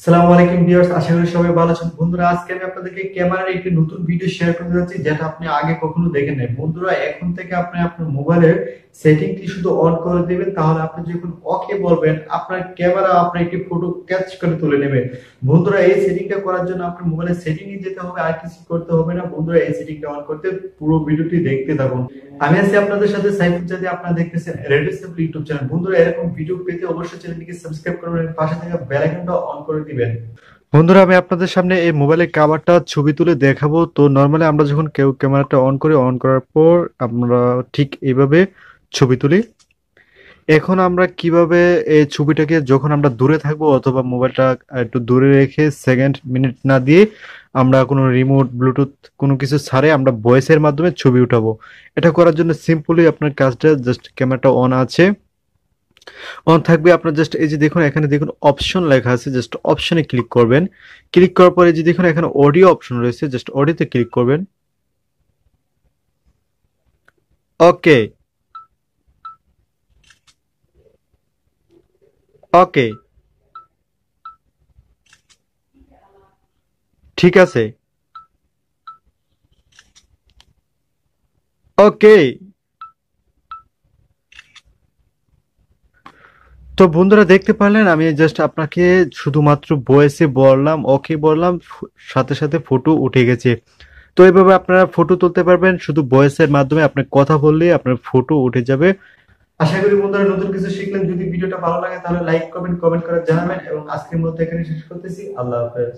আসসালামু আলাইকুম ভিউয়ার্স, আশা করি সবাই ভালো আছেন। বন্ধুরা, আজকে আমি আপনাদেরকে ক্যামেরার একটি নতুন ভিডিও শেয়ার করতে যাচ্ছি, যেটা আপনি আগে কখনো দেখেন নাই। বন্ধুরা, এখন থেকে আপনি আপনার মোবাইলের সেটিংটি শুধু অন করে দিবেন, তাহলে আপনি যখন ওকে বলবেন, আপনার ক্যামেরা আপনার একটি ফটো ক্যাচ করে তুলে নেবে। বন্ধুরা, এই সেটিংটা করার জন্য আপনার মোবাইলের সেটিংয়ে যেতে হবে, আর কিছু করতে হবে না। বন্ধুরা, এই সেটিংটা অন করতে পুরো ভিডিওটি দেখতে থাকুন। আমি আছি আপনাদের সাথে সাইফুল জাদি, আপনারা দেখতেছেন রেডিও সিম্পল ইউটিউব চ্যানেল। বন্ধুরা, এরকম ভিডিও পেতে অবশ্যই চ্যানেলটিকে সাবস্ক্রাইব করবেন, পাশে থাকা বেল আইকনটা অন করে দিবেন। বন্ধুরা, আমি আপনাদের সামনে এই মোবাইলের কভারটা ছবি তুলে দেখাবো। তো নর্মালি আমরা যখন কেউ ক্যামেরাটা অন করি, অন করার পর আমরা ঠিক এইভাবে ছবি তুলি। এখন আমরা কিভাবে এই ছবিটাকে, যখন আমরা দূরে থাকবো অথবা মোবাইলটা একটু দূরে রেখে সেকেন্ড মিনিট না দিয়ে আমরা কোনো রিমোট ব্লুটুথ কোনো কিছু ছাড়ে আমরা ভয়েসের মাধ্যমে ছবি উঠাবো। এটা করার জন্য সিম্পলি আপনার কাজটা জাস্ট ক্যামেরাটা অন আছে, অন থাকবে আপনার। জাস্ট এই যে দেখুন, এখানে দেখুন অপশন লেখা আছে, জাস্ট অপশনে ক্লিক করবেন। ক্লিক করার পরে যে দেখুন এখানে অডিও অপশন রয়েছে, জাস্ট অডিওতে ক্লিক করবেন। ওকে, ওকে, ঠিক আছে, ওকে। তো বন্ধুরা, দেখতে পারলেন আমি জাস্ট আপনাকে শুধুমাত্র ভয়েসে বললাম, ওকে বললাম, সাথে সাথে ফটো উঠে গেছে। তো এইভাবে আপনারা ফটো তুলতে পারবেন, শুধু ভয়েসের মাধ্যমে আপনি কথা বললেই আপনার ফটো উঠে যাবে। আশা করি বন্ধুরা নতুন কিছু শিখলেন। যদি ভিডিওটা ভালো লাগে তাহলে লাইক করবেন, কমেন্ট করে জানাবেন, এবং আজকের মতো এখানে শেষ করতেছি। আল্লাহ হাফেজ।